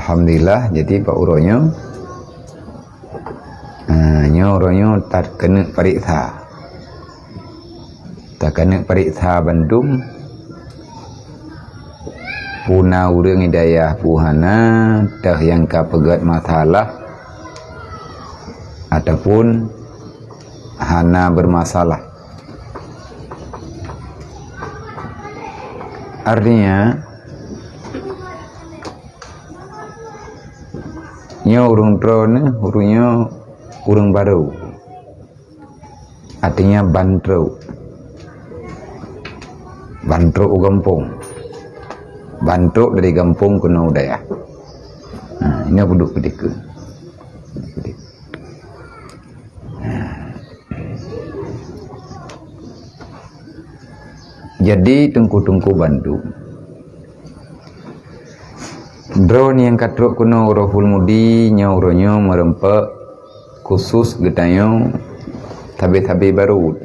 Alhamdulillah, jadi Pak Uronyo uronyo tak kena periksa. Tak kena periksa Bandung. Puna urang hidayah puhana dah yang kapegat masalah ataupun hana bermasalah. Artinya urung drone urungnya urung baru, artinya bantro gampung, bantro dari gampung kena udaya. Ini buduk ketika jadi tengku-tengku Bandung drone yang katruk kuno rohul mudi nyauronyo merempak khusus getanyo tabe-tabe baru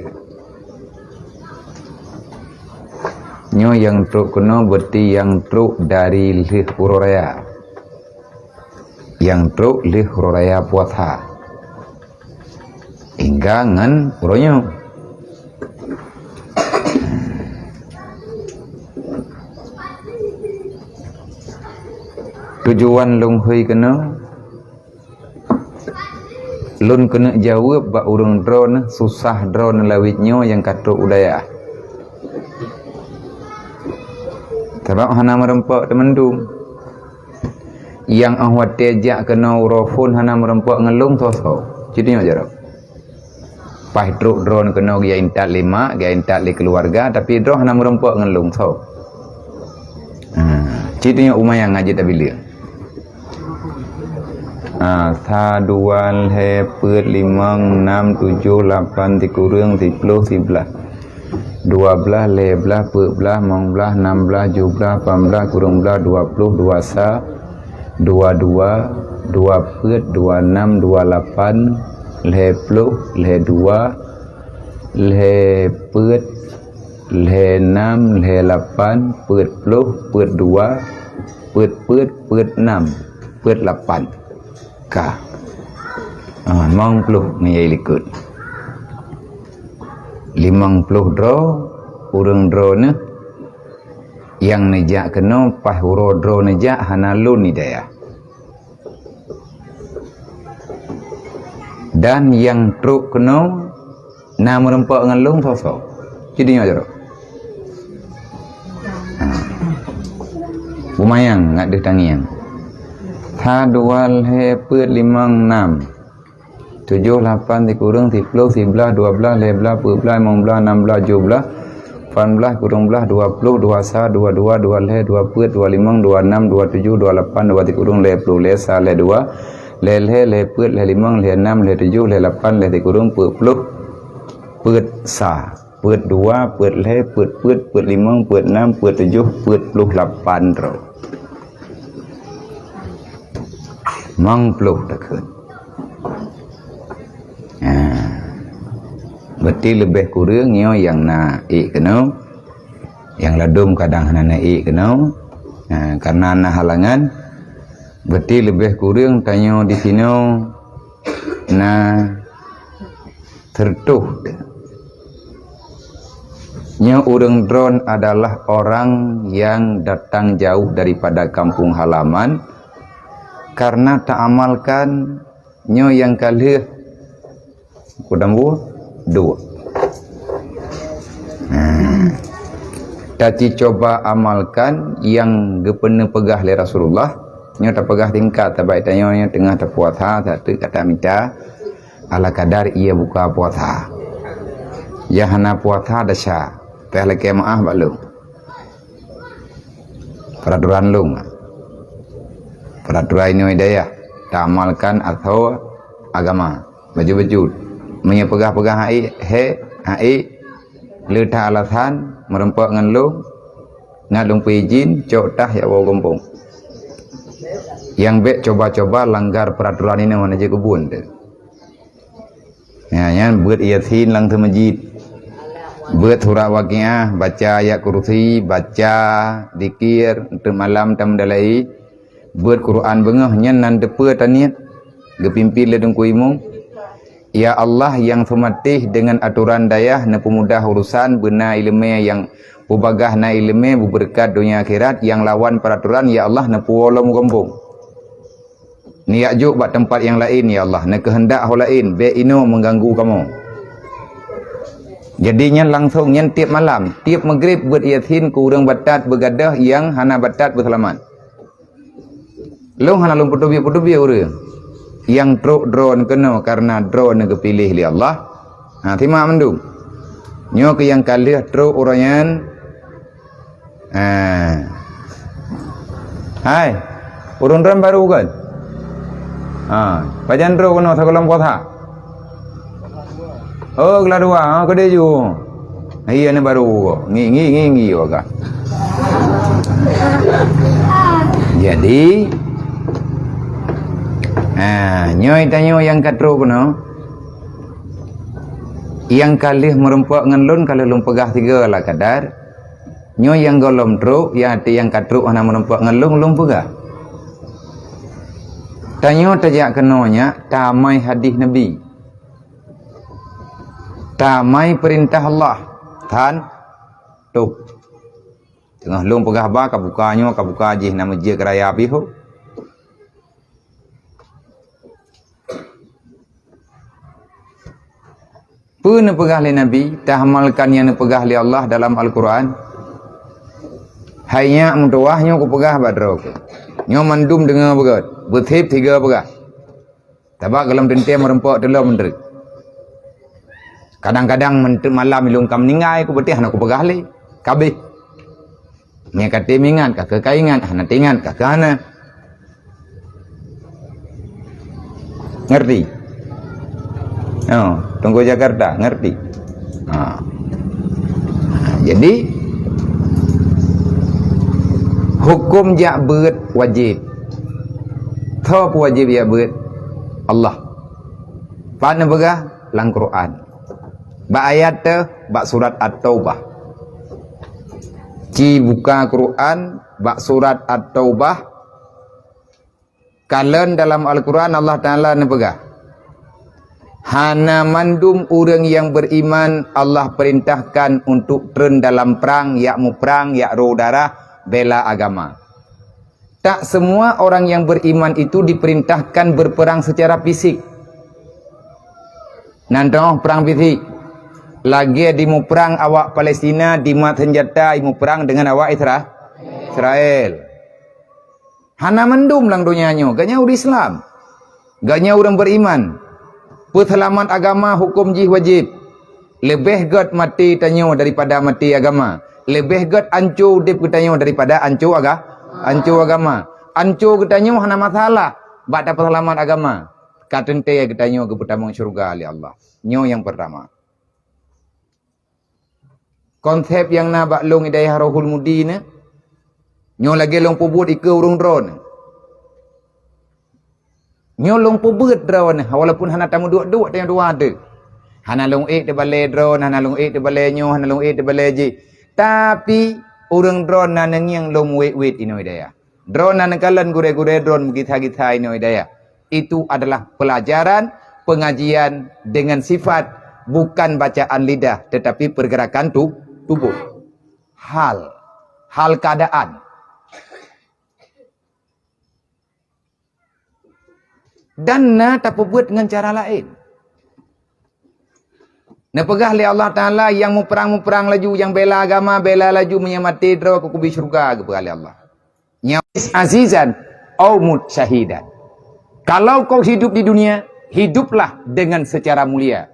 nyo yang truk kuno berarti yang truk dari lih uroraya, yang truk lih uroraya puatha hingga ngan uronyo. Tujuan lung hui kena lun kena jawab bak urang drone susah drone lawitnyo yang katruk udaya. Sebab hana merempak temendum yang ahwat tejak kena urofun hana merempak ngelung tosok. Jadi nyo jarap pas truk drone kena gia intat 5 gia intat li keluarga tapi drone hana merempak ngelung so. Jadi nyo umayang ngaji tabilir. Tha dual he put limang 6 7 8 dikurang 10 11 12 leblah put belah mong belah 16 17 18 kurang belah 20 21 22 2 put 26 28 le 10 le 2 le put le 6 le 8 put 10 put 2 put 6 put 8 ka mong puluh ngayai likut 50 dro urang dro ne yang nejak kena pas uro dro nejak hana lun hidayah dan yang truk kena na merempak ngelung sosok jadi nyo jaro lumayan ngak deh tangian. Tha dual he put limang 6 7 8 dikurang 10 11 12 leblah put belah mong belah 16 17 18 kurang belah 20 21 22 2 le 2 put 25 26 27 28 2 dikurang le 10 le sa le 2 le le put le 5 le 6 le 7 le 8 le dikurang put 10 put sa put 2 put le put 5 put 6 put 7 put 8 ro mang puluh takun. Berarti lebih kurang nyo yang na kena, yang ladum kadang hana kena, karena na halangan. Berarti lebih kurang tanyo di sini na tertuh. Nyo urang drone adalah orang yang datang jauh daripada kampung halaman. Karena tak amalkan nyo yang kali kudambu 2 tadi coba amalkan yang gepene pegah le Rasulullah nyo tak pegah tingkat tabai tanyo nyo tengah tak puasa satu kata minta ala kadar ia buka puasa ya hana puasa dasya pehla ke maah balung peraturan lung peraturan ini hidayah tak amalkan atau agama baju-baju menyepegah-pegah hai letak alasan merempak dengan lu ngalung izin cok tah ya bawa gompong yang bek coba-coba langgar peraturan ini mana je kebun ya buat yasin lang ke masjid buat surah waqiah baca ayat kursi baca zikir untuk malam tam dalai Buat Quran bengah nyan nan depa taniat gepimpin le dengku imong. Ya Allah yang fematih dengan aturan dayah na pemudah urusan bena ilmu yang pubagah na ilmu berberkat dunia akhirat yang lawan peraturan ya Allah na puolom gombong. Niat juk buat tempat yang lain ya Allah na kehendak hal lain be ino mengganggu kamu. Jadinya langsung nyan tiap malam, tiap maghrib buat yasin kurang batat begadah yang hana batat berselamat. Long hana lum putubi urang. Yang truk drone kena karena drone kepilih li Allah. Ha timak mendung. Nyo ke yang kalih truk uranyan. Hai. Urun drone baru kan? Pajan truk kena sakolam kota. Oh, kelas 2. Ke dia ju. Iya ni baru. Ngi waga. Jadi nyoy tanyo yang katro kuno yang kalih merempak ngelun kalau lum pegah 3 lah kadar nyoy yang golom truk ya hati yang katro ana merempak ngelung lum pegah tanyo tajak kenonya tamai hadis nabi tamai perintah Allah tan tuk tengah lum pegah ba kabuka jih nama je keraya piho. Pun pegah li Nabi, tahamalkan yang pegah li Allah dalam Al-Quran. Hanya mutuahnya ku pegah badro ke. Nyo mandum dengan begat, berthip 3 pegah. Tabak dalam tentia merempak dalam menderik. Kadang-kadang malam ilung kam ningai ku betih aku pegah li. Kabeh. Nya kate mingan ka kekaingan, hana tingan ka kana. Ngerti? Tunggu Jakarta, ngerti? Jadi hukum jak beut wajib. Top wajib ya beut Allah. Pana begah lang Quran. Ba ayat te ba surat At-Taubah. Ci buka Quran ba surat At-Taubah. Kalen dalam Al-Quran Allah Taala ne begah. Hana mandum orang yang beriman Allah perintahkan untuk turun dalam perang, yakmu perang, yak roh darah, bela agama. Tak semua orang yang beriman itu diperintahkan berperang secara fisik. Nanti perang fisik. Lagi di mu perang awak Palestina, di mat senjata, imu perang dengan awak Israel. Hana mandum lang dunianya, gaknya orang Islam. Gaknya orang beriman. Perselamat agama hukum jih wajib. Lebih gat mati tanyo daripada mati agama. Lebih gat ancu dip ketanyo daripada ancu agama. Ancu ketanyo hana masalah. Bak dapat selamat agama. Katente ketanyo ke pertama syurga oleh Allah. Nyo yang pertama. Konsep yang na bak long hidayah rohul mudi ne. Nyo lagi long pubut ike urung drone. Nyolong pebut drone walaupun hana tamu dua yang dua ada. Hana long de balai drone, hana long de balai nyo, hana long de balai ji. Tapi orang drone na yang long wait ino hidayah. Drone na kalan gure drone gita ino hidayah. Itu adalah pelajaran pengajian dengan sifat bukan bacaan lidah tetapi pergerakan tubuh. Hal keadaan. Dan na tak buat dengan cara lain. Na pegah li Allah Ta'ala yang mu perang laju, yang bela agama, bela laju menyamati draw ke kubi syurga ke pegah li Allah. Nyawis azizan au mut syahidan. Kalau kau hidup di dunia, hiduplah dengan secara mulia.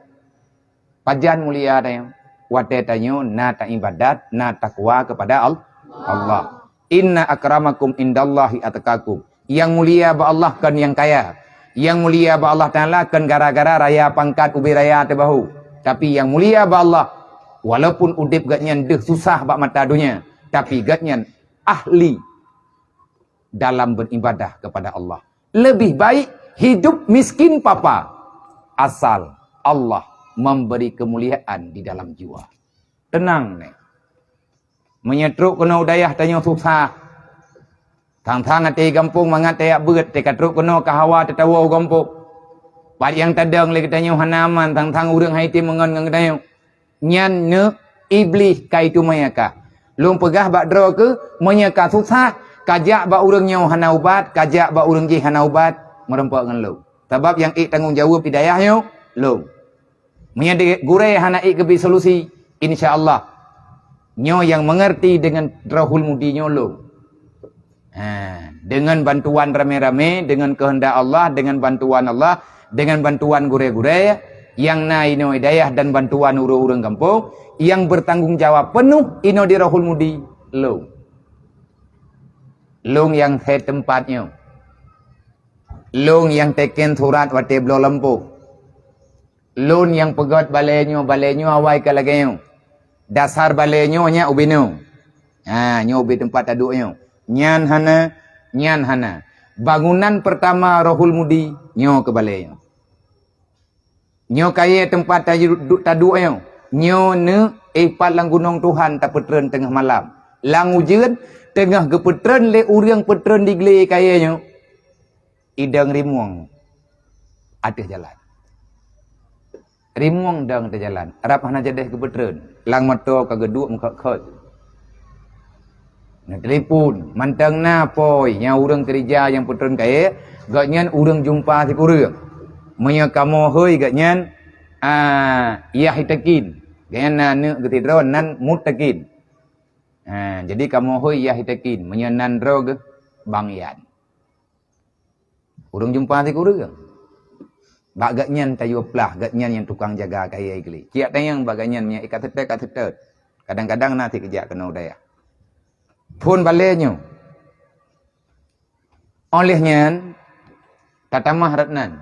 Pajan mulia tanya. Wate tanyo na ta ibadat, na takwa kepada Allah. Inna akramakum indallahi atqakum. Yang mulia ba Allah kan yang kaya. Yang mulia ba Allah Ta'ala kan gara-gara raya pangkat ubi raya terbahu. Tapi yang mulia ba Allah, walaupun udip gatnyan deh susah bak mata dunia, tapi gatnyan ahli dalam beribadah kepada Allah. Lebih baik hidup miskin papa, asal Allah memberi kemuliaan di dalam jiwa. Tenang nih. Menyetruk kena udayah tanya susah. Thang-thang ati kampung mangat tayak beut te katruk kono kahawa tetawa kampung. Pat yang tadang le katanya hanaman thang-thang urang haiti mengon ngang katanya. Nyan ne iblis kai tu mayaka. Lung pegah bak dro ke menyaka susah kajak bak urang nyau hana ubat, kajak bak urang ji hana ubat merempak ngan lu. Sebab yang ik tanggungjawab hidayahnya lu. Menyadi gurai hana ik kebi solusi insyaallah. Nyo yang mengerti dengan Rahul Mudi nyo lu. Dengan bantuan rame-rame, dengan kehendak Allah, dengan bantuan Allah, dengan bantuan gure-gure yang na ino hidayah dan bantuan urang-urang kampung yang bertanggung jawab penuh ino di Rahul Mudi lu. Long yang he tempatnya. Long yang teken surat wa teblo lempu. Long yang pegat balenyo awai kalagenya. Dasar balenyo nya ubino. Nyo ubi tempat aduknya. Nyan hana. Bangunan pertama Rahul Mudi nyo ke balai. Nyo kaya tempat taduknya. Nyo ne ipat lang gunung Tuhan tak petren tengah malam. Lang ujian tengah gepetren le urang petren digle kayanya. Idang rimuang atas jalan. Rimuang dang atas jalan. Arab hana jadeh gepetren. Lang mato kageduk mengkot. Nak telefon, mantang na poi, nya urang kerja yang petren kaya, gatnyan urang jumpa si kurang. Menya kamu heuy gatnyan iya hitakin. Gatnyan na ne getidron nan mutakin. Jadi kamu heuy iya hitakin, menya nan drog bangyan. Urang jumpa si kurang. Bak gatnyan tayu plah, gatnyan yang tukang jaga kaya ikli. Kiak tayang baganyan nya ikat tetet. Kadang-kadang nanti kerja kena udaya. Pun balenyo. Olehnya tatamah ratnan.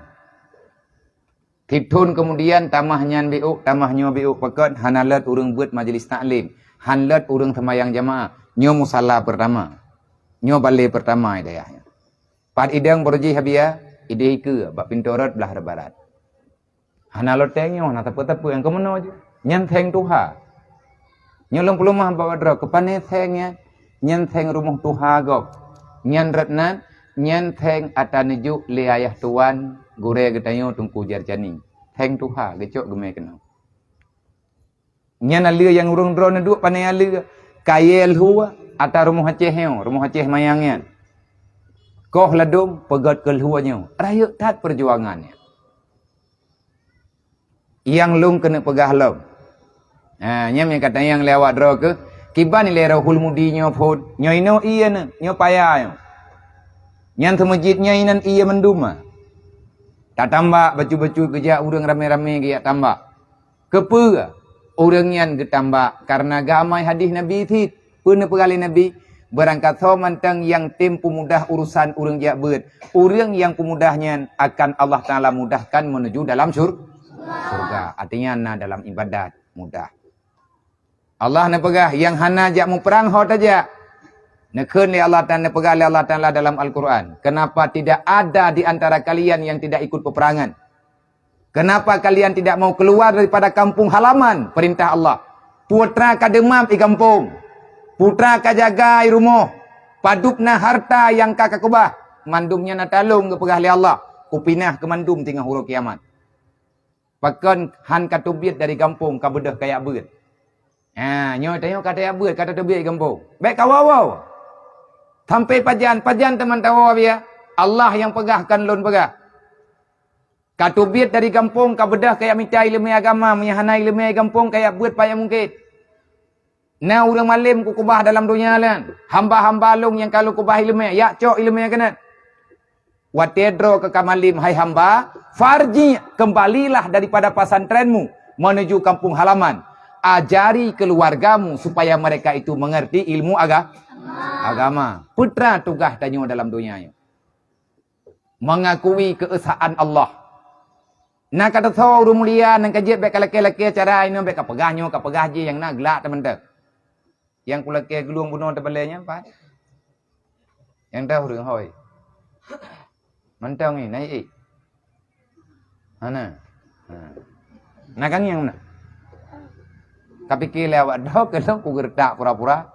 Kitun kemudian tamahnya biuk pakat hanalat urang buat majlis taklim. Hanlat urang semayang jamaah. Nyo musalla pertama. Nyo bale pertama idayahnya. Pat idang berji habia ide ke bak pintorot belah barat. Hanalot tengyo hana tepu-tepu yang kemono je. Nyan theng tuha. Nyo long pelumah bawa dro kepane thengnya. Nyan theng rumah tuha gok. Nyan ratnan, nyan theng atanejuk le ayah tuan, gure getayo tungku jarjani. Theng tuha, gecok gemai kena. Nyan alia yang urung drone duk panai alia. Kayel huwa, ata rumah Aceh mayangnya. Koh ladum, pegat ke huwanya. Rayuk tat perjuangannya. Yang lung kena pegah lom. Nyam yang kata yang lewat draw ke, kiban ni Rahul Mudi nyo phod nyo ino iya ne nyo paya yo nyan tu masjid nya inan iya menduma tak tambah baju-baju kerja urang rame-rame ge tambah kepe urang nyan ge tambah karena gamai hadis Nabi thit pun pegali Nabi berangkat so mantang yang tempu mudah urusan urang jak beut urang yang pemudahnya akan Allah Taala mudahkan menuju dalam surga artinya na dalam ibadat mudah. Allah nak pegah yang hana jak mu perang hot aja. Nekun li Allah Ta'ala pegah li Allah Ta'ala dalam Al-Quran. Kenapa tidak ada di antara kalian yang tidak ikut peperangan? Kenapa kalian tidak mau keluar daripada kampung halaman? Perintah Allah. Putra ka demam di kampung. Putra ka jaga di rumah. Padupna harta yang kakak kubah. Mandumnya na talung ke pegah li Allah. Kupinah ke mandum tinggal huruf kiamat. Pakan han katubiat dari kampung ka bedah kayak beut. Nyo tengok kata ya beut kata tebiat kampung. Baik kawau. Sampai pajan teman tahu ya. Allah yang pegahkan lon pegah. Katubiat dari kampung ka bedah kayak minta ilmu agama, menyahana ilmu kampung kayak beut payah mungkin. Nah urang malim ku kubah dalam dunia lan. Hamba-hamba long yang kalau kubah ilmu ya cok ilmu kena. Watedro ke kamalim hai hamba, farji kembalilah daripada pesantrenmu menuju kampung halaman. Ajari keluargamu supaya mereka itu mengerti ilmu agama. Putra tugas tanyo dalam dunia. Mengakui keesaan Allah. Nak kata tahu mulia nang kajet baik laki-laki cara ini baik kapegahnya kapegah je yang nak gelak teman-teman. Yang kulaki gelung bunuh tebalanya apa? Yang tahuរឿងហើយ Mantang ni naik. Mana? Nak kan yang mana? Kapikir lewat dah kalau ku gertak pura-pura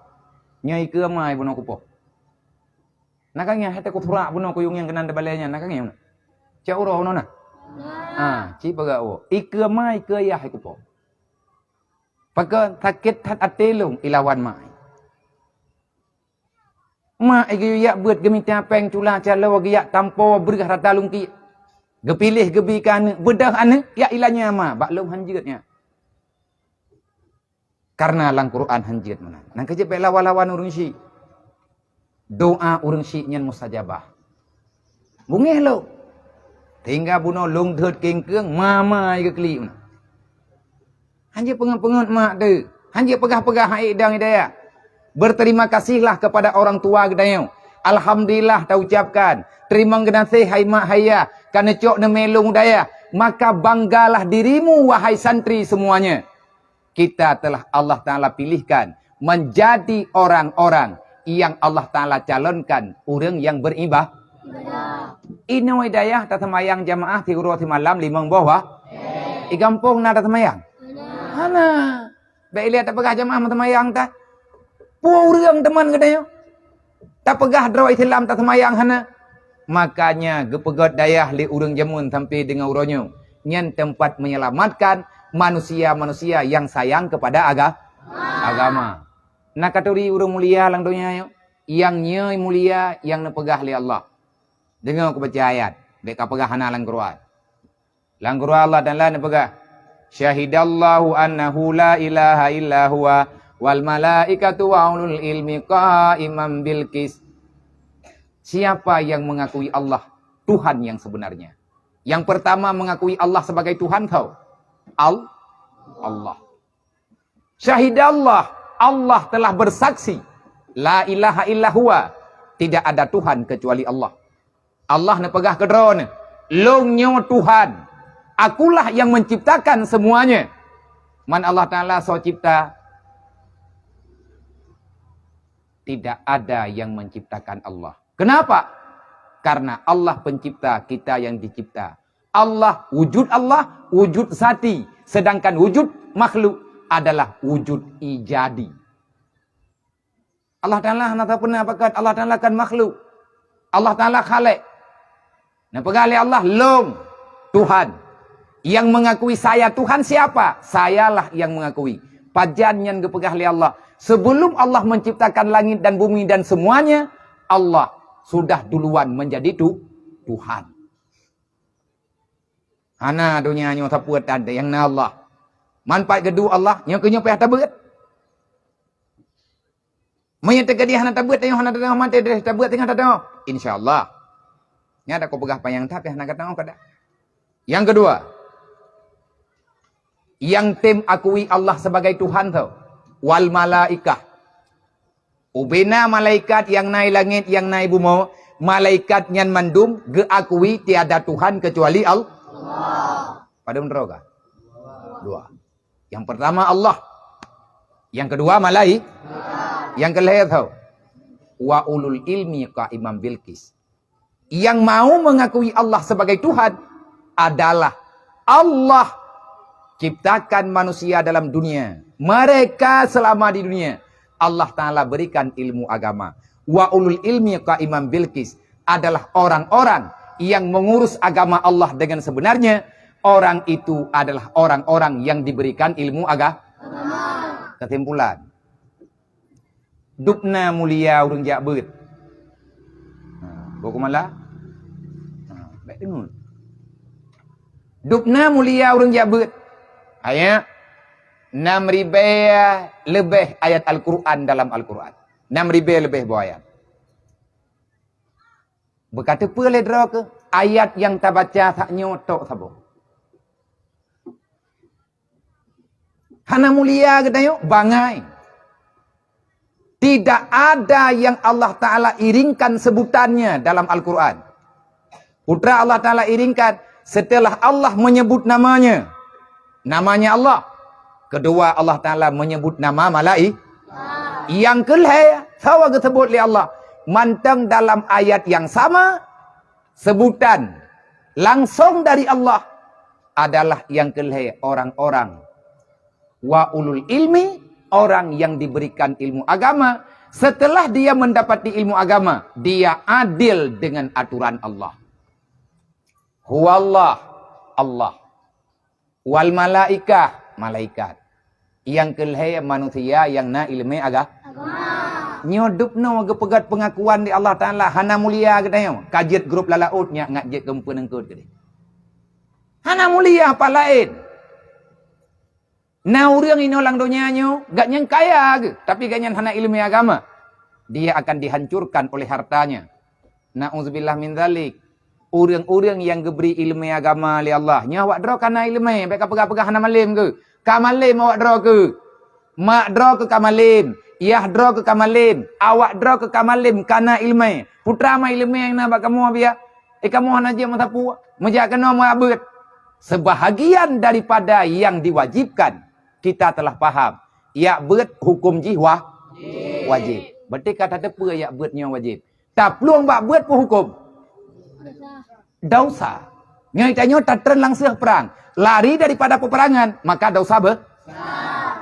nyai ke mai bunuh kupo. Nakangnya hete ko thura buno ko yung yang kenan de balenya nakangnya. Cha uro no na. Chi paga o. Ike mai ke ya hai ko po. Paga takit tat atelung ilawan mai. Ma ege ya buat gemita peng cula calo ya tampo bergah rata lungki. Gepilih gebikan bedah ane ya ilanya ma baklum hanjitnya. Karena lang Quran hanjit mana. Nang keje pe lawan urang si. Doa urang si nyen mustajabah. Bungeh lo. Tinggal buno long thot keng keung mama ke kli mana. Hanjit pengat mak de. Hanjit pegah-pegah hai dang idaya. Berterima kasihlah kepada orang tua gedayau. Alhamdulillah ta ucapkan. Terima kasih hai mak haya kana cok ne melung daya. Maka banggalah dirimu wahai santri semuanya. Kita telah Allah Ta'ala pilihkan menjadi orang-orang yang Allah Ta'ala calonkan orang yang beribadah. Ino hidayah tatamayang jamaah ti urut malam limang bawah. Igampong na tatamayang. Hana. Baik lihat tak pegah jamaah tatamayang ta. Purang teman katanya. Tak pegah draw Islam tatamayang hana. Makanya gepegot dayah li urang jamun sampai dengan uronyo. Nyen tempat menyelamatkan manusia-manusia yang sayang kepada agama. Nakaturi urang mulia lang dunia yo. Yang nyai mulia yang nepegah li Allah. Dengar aku baca ayat. Beka pegah hana lang Quran. Lang Quran Allah dan la nepegah. Syahidallahu annahu la ilaha illa huwa wal malaikatu wa ulul ilmi qa'iman bil qis. Siapa yang mengakui Allah Tuhan yang sebenarnya? Yang pertama mengakui Allah sebagai Tuhan kau. Allah. Syahidallah, Allah telah bersaksi. La ilaha illa huwa. Tidak ada Tuhan kecuali Allah. Allah nepegah kedron. Longnya Tuhan. Akulah yang menciptakan semuanya. Man Allah Ta'ala so cipta. Tidak ada yang menciptakan Allah. Kenapa? Karena Allah pencipta, kita yang dicipta. Allah, wujud zati. Sedangkan wujud makhluk adalah wujud ijadi. Allah Ta'ala nak pernah pakat, Allah Ta'ala kan makhluk. Allah Ta'ala khalik. Nah pegali Allah, long, Tuhan. Yang mengakui saya Tuhan siapa? Sayalah yang mengakui. Pajan yang gepegah li Allah. Sebelum Allah menciptakan langit dan bumi dan semuanya, Allah sudah duluan menjadi Tuhan. Hana dunia nyo tapuat ada yang na Allah. Manfaat kedua Allah, nyo kenyo payah tabuat. Menyata ke dia hana tabuat, yang hana datang mati dia tabuat tengah datang. InsyaAllah. Nya ada kau pegah payang tapi hana kata kada. Yang kedua, yang tim akui Allah sebagai Tuhan tau. Wal malaikah. Ubena malaikat yang naik langit, yang naik bumi, malaikat yang mandum geakui tiada Tuhan kecuali Allah. Pada meneroga? Dua. Yang pertama Allah. Yang kedua malaikat. Yang kelihatan tahu. Wa ulul ilmi qa'iman bil qis. Yang mau mengakui Allah sebagai Tuhan adalah Allah ciptakan manusia dalam dunia. Mereka selama di dunia Allah Ta'ala berikan ilmu agama. Wa ulul ilmi qa'iman bil qis adalah orang-orang yang mengurus agama Allah dengan sebenarnya. Orang itu adalah orang-orang yang diberikan ilmu agama. Kesimpulan. Dupna mulia urang jakbeut. Bawa kemana? Baik dengar. Dupna mulia urang jakbeut. Ayat 6,000 lebih ayat Al-Quran dalam Al-Quran. 6,000 lebih buah ayat. Berkata boleh draw ke? Ayat yang tak baca tak nyotok sabo. Hana mulia katanya bangai. Tidak ada yang Allah Ta'ala iringkan sebutannya dalam Al-Quran. Putra Allah Ta'ala iringkan setelah Allah menyebut namanya. Namanya Allah. Kedua Allah Ta'ala menyebut nama malaik. Yang kelihatan sawa disebut oleh Allah. Mantang dalam ayat yang sama. Sebutan langsung dari Allah adalah yang kelihatan orang-orang. Wa ulul ilmi. Orang yang diberikan ilmu agama. Setelah dia mendapati ilmu agama, dia adil dengan aturan Allah. Huwallah, Allah. Wal malaikah, malaikat. Yang kelihai manusia yang na ilmu agama. Nyodup no pegat pengakuan di Allah Ta'ala. Hana mulia katanya. Kajiat grup lalaut nya ngajit kempen engkut ke. Hana mulia apa lain. Nah orang ini orang dunianya gak yang kaya ke. Tapi gak yang hana ilmu agama. Dia akan dihancurkan oleh hartanya. Na'udzubillah min dzalik. Orang-orang yang diberi ilmu agama oleh Allah. Nya awak draw kana ilmu. Baik apa-apa hana malim ke. Kamalim awak draw ke. Mak draw ke kamalim. Iyah draw ke kamalim. Awak draw ke kamalim kana ilmu. Putra ma ilmu yang nak kamu biar. Kamu hana je matapu. Majak kena mu abad. Sebahagian daripada yang diwajibkan kita telah faham. Ya bet hukum jiwa wajib. Berarti kata tepa ya betnya wajib. Tak peluang bak bet pun hukum. Dosa. Nyai tanya tak tren langsung perang. Lari daripada peperangan, maka dosa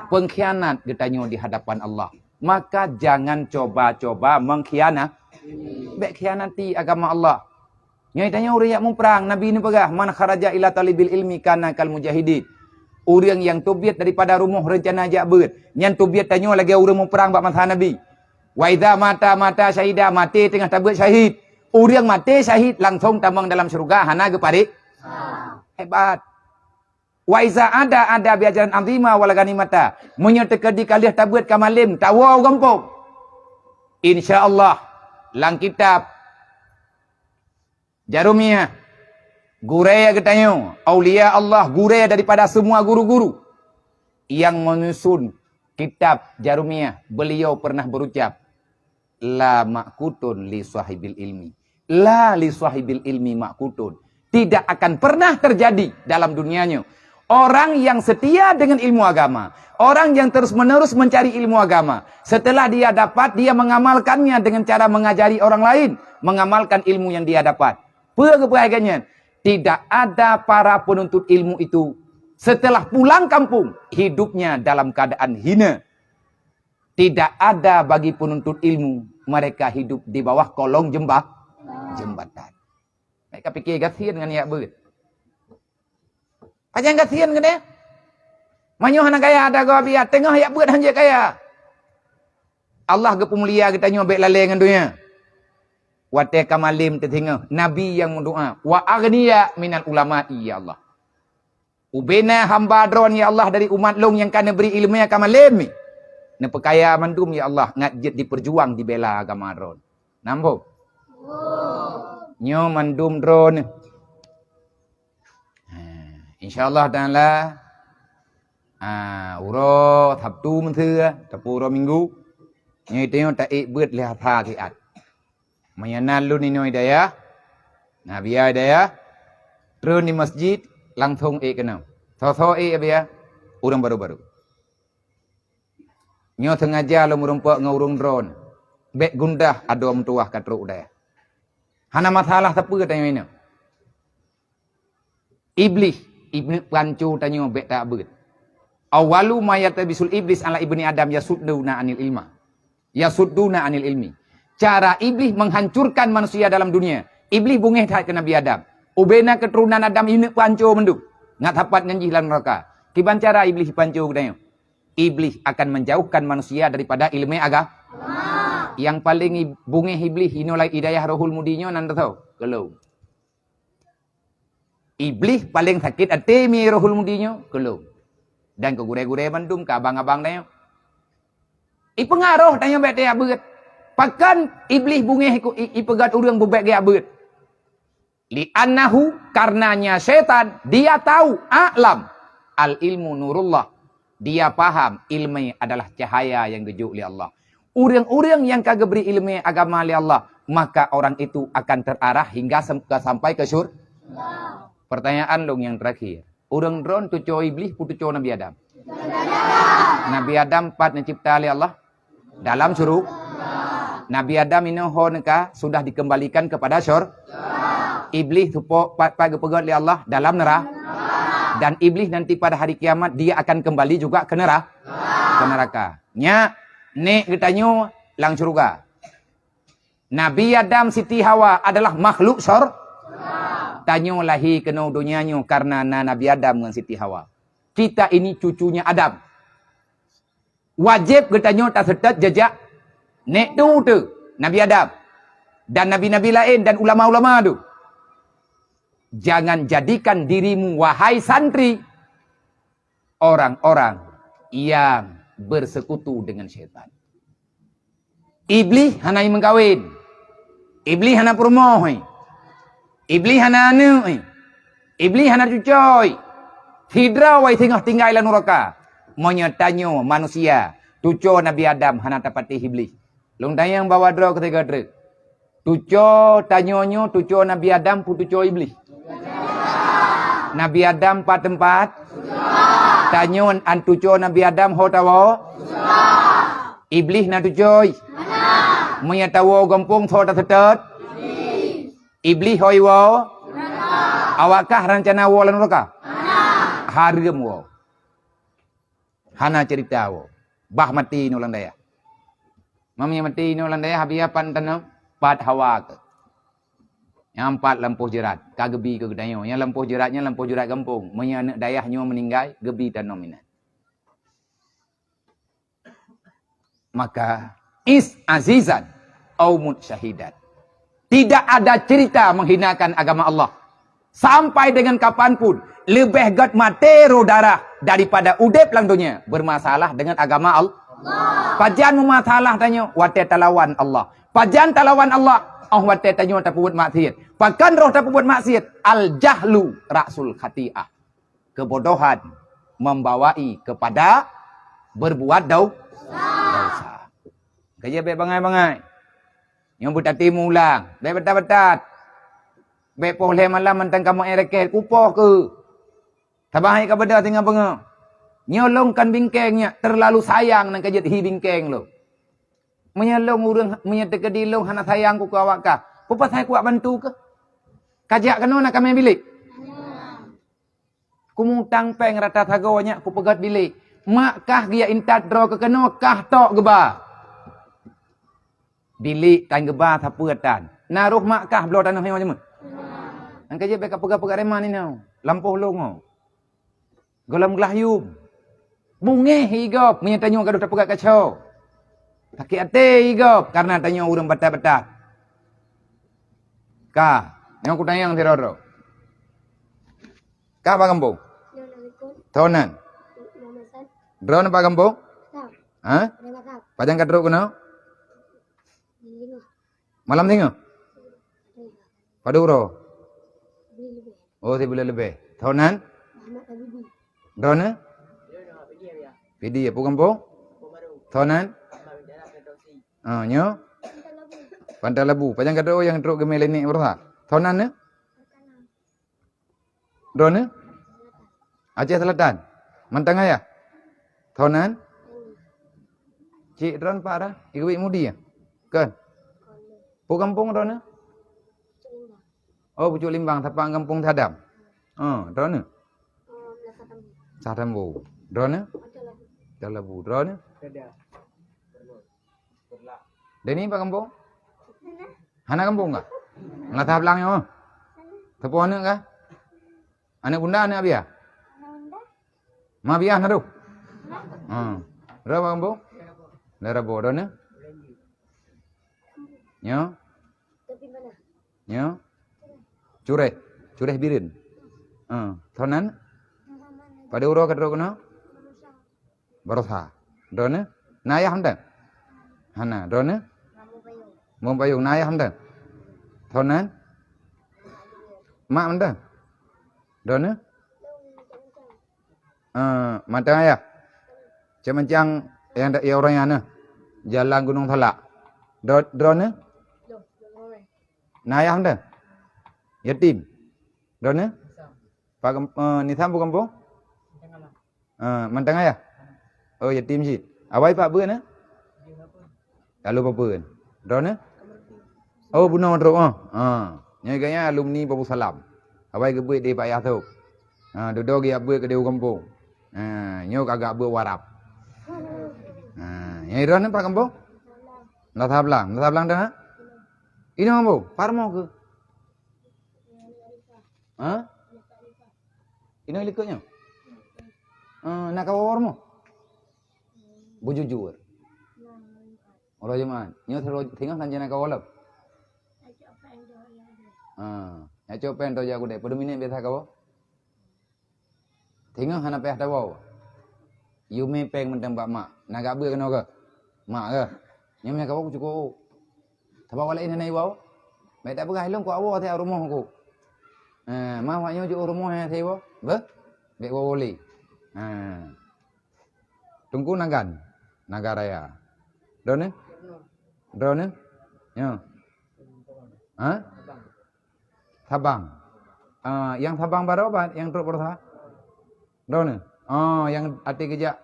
pengkhianat katanya di hadapan Allah. Maka jangan coba-coba mengkhianat. Baik khianati agama Allah. Nyai tanya orang yang mau perang, Nabi ini pegah, man kharaja ila talibil ilmi kana kal mujahidin. Orang yang tubiat daripada rumah rencana ajak ber. Yang tubiat tanya lagi orang mau perang bak masa Nabi. Wa idza mata syahida, mati tengah tabut syahid. Orang mati syahid langsung tambang dalam syurga hana geparik. Hebat. Wa iza ada biajaran azima wal ganimata. Menyertakan di kaliah tabut kamalim tawa gampung. Insyaallah lang kitab Jarumiyah guraya katanya aulia Allah guraya daripada semua guru-guru yang menyusun kitab Jarumiyah. Beliau pernah berucap la ma'kutun li sahibil ilmi. La li sahibil ilmi ma'kutun. Tidak akan pernah terjadi dalam dunianya orang yang setia dengan ilmu agama. Orang yang terus-menerus mencari ilmu agama. Setelah dia dapat, dia mengamalkannya dengan cara mengajari orang lain. Mengamalkan ilmu yang dia dapat. Kebahagiaannya. Tidak ada para penuntut ilmu itu. Setelah pulang kampung, hidupnya dalam keadaan hina. Tidak ada bagi penuntut ilmu. Mereka hidup di bawah kolong jembatan. Mereka fikir kasihan dengan ya beut. Macam kasihan ke dia? Manyo hana kaya ada gua biar tengah ya beut hanya kaya. Allah ke pemulia kita nyo baik lalai dengan dunia. Wa ta kamalim tertinggal nabi yang mendoa wa aghniya minal ulama ya Allah. Ubena hamba dron ya Allah dari umat long yang kana beri ilmu yang kamalim. Ne perkaya mandum ya Allah ngajit diperjuang dibela agama dron. Nampo? Nyo mandum drone. InsyaAllah ta'ala uro Sabtu mentera tapu uro minggu nyo tengok tak beut lihat ha kiat. Mayanan lu ni noi daya. Nah biar daya. Terus di masjid langsung kena. So biar urang baru-baru. Nyo sengaja lu merumpak ngurung drone. Bek gundah adom tuah katruk daya. Hana masalah siapa tanya ini? Iblis, ibnu pancu tanya bek tak beut. Awalu mayat bisul iblis ala ibni Adam yasudduna anil ilma. Yasudduna anil ilmi. Cara iblis menghancurkan manusia dalam dunia. Iblis bungeh tak ke Nabi Adam. Ubena keturunan Adam ini pancu menduk. Ngat dapat nganjih dalam neraka. Kiban cara iblis pancu tanya? Iblis akan menjauhkan manusia daripada ilmu agama. Yang paling bungeh iblis inolai hidayah rohul mudinya nanda tahu kalau iblis paling sakit hati mi rohul mudinya kalau dan ke gure-gure bandum ke abang-abang tanya pengaruh tanya bete abet pakan iblis bungeh ipegat urang bebek ge abet li annahu karenanya setan dia tahu a'lam al ilmu nurullah dia paham ilmu adalah cahaya yang dijuk oleh Allah. Orang-orang yang kagak beri ilmu agama oleh Allah, maka orang itu akan terarah hingga sampai ke syurga. Pertanyaan dong yang terakhir. Orang drone tu cowok iblis, putu cowok Nabi Adam. Nabi Adam empat mencipta oleh Allah dalam surga. Nabi Adam ini honka sudah dikembalikan kepada syurga. Iblis tu pat pegat oleh Allah dalam neraka. Dan iblis nanti pada hari kiamat dia akan kembali juga ke neraka. Nya nek katanya lang syurga. Nabi Adam Siti Hawa adalah makhluk tanyo lahir kena dunianya karena Nabi Adam dengan Siti Hawa. Kita ini cucunya Adam. Wajib ketanyo tak setat jejak nek tu Nabi Adam dan nabi-nabi lain dan ulama-ulama tu. Jangan jadikan dirimu wahai santri orang-orang yang bersekutu dengan syaitan. Iblis hana mengkawin. Iblis hana permoh. Iblis hana anu. Iblis hana cucoy. Hidra wai tengah tinggal dalam neraka. Menyetanyo manusia. Tuco Nabi Adam hana tapati iblis. Long tayang bawa draw ketiga truk. Tuco tanyonyo tuco Nabi Adam pu tuco iblis. Nabi Adam pat tempat. Tanyon an tuco Nabi Adam hotawo. Iblis na tucoy. Menyatawo gampung thota setet. Iblis hoi wo. Awakah rencana wo lan neraka? Harim wo. Hana cerita wo. Bah mati no landaya. Mamnya mati no landaya habia pantanam pat hawa ke. Yang empat lampuh jerat, kagebi ke gedayo. Yang lampuh jeratnya lampuh jerat gampung. Menya anak dayahnya meninggal, gebi dan nominat. Maka is azizan au mutsyahidan. Tidak ada cerita menghinakan agama Allah. Sampai dengan kapanpun lebih gat matero darah daripada udep lang dunia bermasalah dengan agama Allah. Pajan memasalah tanya wate talawan Allah. Pajan talawan Allah, wate tanya tak buat maksiat. Pakan roh tak buat maksiat. Al jahlu rasul khati'ah. Kebodohan membawai kepada berbuat dosa. Kaya baik bangai-bangai. Yang buta timu ulang. Baik betat-betat. Baik pohleh malam mentang kamu ereket. Kupoh ke. Tabahai ke beda tinggal bengah. Nyolongkan bingkengnya. Terlalu sayang nak kajat hi bingkeng lo. Menyolong urang menyata kedilong hana sayang ku awak kah. Pupa saya kuat bantu ke? Kajak kena nak kami bilik. Ku mutang peng rata tagonya ku pegat bilik. Mak kah dia intat draw ke kena kah tok geba. Bilik tan geba tapuatan. Naruh mak kah blo tanah macam mana? Angka je beka pegat-pegat reman ni nau. Lampuh longo. Golam glahyum. Bunge higop menyatanyo gaduh tapegat kacau. Sakit hati higop karena tanya urang batat-batat. Kah, yang aku tanya yang tiroro. Kah apa kampung? Tonan. Drone apa kampung? Hah? Pajang kadro kuno? Malam tengok? Paduro? Oh, boleh lebih. Tonan? Drone? Pidi apa kampung? Tonan? Nyo? Pantai Labu. Pajang kadro yang truk gemel ini berapa? Tonan ne? Drone? Aceh Selatan. Mantang ayah. Tonan? Cik drone pak dah. Ibu mudi ya? Kan? Pu kampung drone? Oh, Pucuk Limbang, tapak kampung Sadam. Drone? Sadambu. Drone? Dalabu. Drone? Deni pak kampung? Hana kampung kah? Ngatah belangnya oh. Tepu anak kah? Anak bunda anak abia? Ma abia naruh. Berapa kampung? Daerah bodoh ne? Nyo? Nyo? Cureh birin. Thonan? Pada uro kadro kono? Barosa. Drone? Nayah hendak? Hana, drone? Mumpayung nayah hendak? Thonan? Mak hendak? Drone? Mata ayah. Cemancang yang ada orang yang ana. Jalan Gunung Talak. Drone? Nayah hendak? Yatim. Drone? Pak Nisam bukan kampung? Mantang ayah. Oh yatim sih. Awai pak beun Lalu apa beun? Drone? Oh bunuh truk Nyai gaya alumni Babu Salam. Awai ke buat di Pak Ayah tu. Duduk dia buat ke dia kampung. Nyo kagak buat warap. Nyai drone pak kampung? Dah tablang dah. Ini mampu, parmo ke? Ha? Ini likutnya. Nak kau warmo? Bujujur. Orang zaman, nyo tengah kan jangan kau walap. Ya coba ento jago deh. Pada minit biasa kau. Tengah hana peh tahu. You me peng mentembak mak. Nak gak ber kena ke? Mak ke? Nyo me kau cukup. Sebab walai ini nai bau. Baik tak berah ilmu ku awak tiap rumah ku. Mak waknyo je rumah yang tiap bau. Be? Bek boleh. Tunggu nagan. Nagaraya. Done? Drone? Ya. Ha? Sabang. Yang Sabang baru apa? Yang Truk Bertha? Drone? Yang arti kejak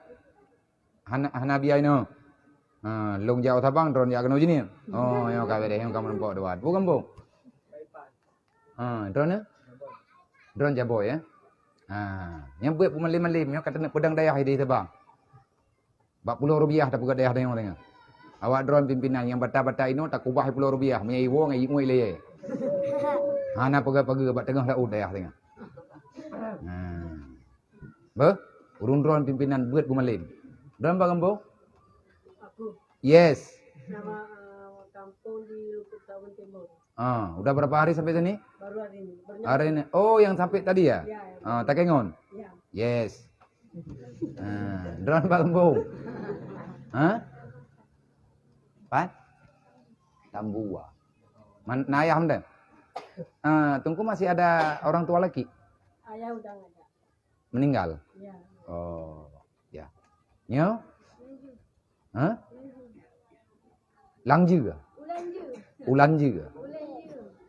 Hanabiya ini. Long jauh Sabang, drone jauh kena sini. Yang kau beda, yang kamu nampak dua. Bukan bu? Drone? Drone jabo ya. Yang buat pemalim-malim, yang kata nak pedang dayah di Sabang. Rp40 tak buka dayah yang tengah. Awak drone pimpinan yang bata-bata ini tak kubah Rp10. Menyai wong ngai ngui leye. Hana pega-pega bak tengah laut dayah tengah. Urun drone pimpinan buat pemalim. Drone bang ambo? Aku. Yes. Nama kampung di Lubuk Tawon Timur. Udah berapa hari sampai sini? Baru hari ini. Hari ini. Oh, yang sampai tadi ya? Ya. Takengon? Ya. Yes. Drone bang ambo? Pat? Tambua. Nayah mden? Tunggu masih ada orang tua lagi? Ayah udah nggak ada. Meninggal? Ya. Oh, ya. Nyo? Langju ke? Ulanju ke?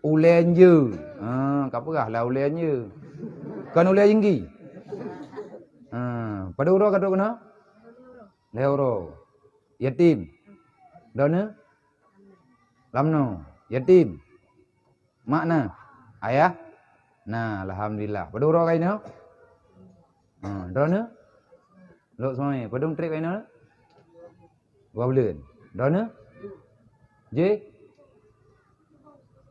Ulenju. Kapurah lah ulenju. Kan ulen jenggi? Pada uro kata kena? Leuro. Yatim. Dona? Lamno. Yatim. Makna? Ayah? Nah, alhamdulillah. Pada uro kaino? Dona? Lok semua. Pada trip kaino? 2 bulan. Dona? Je?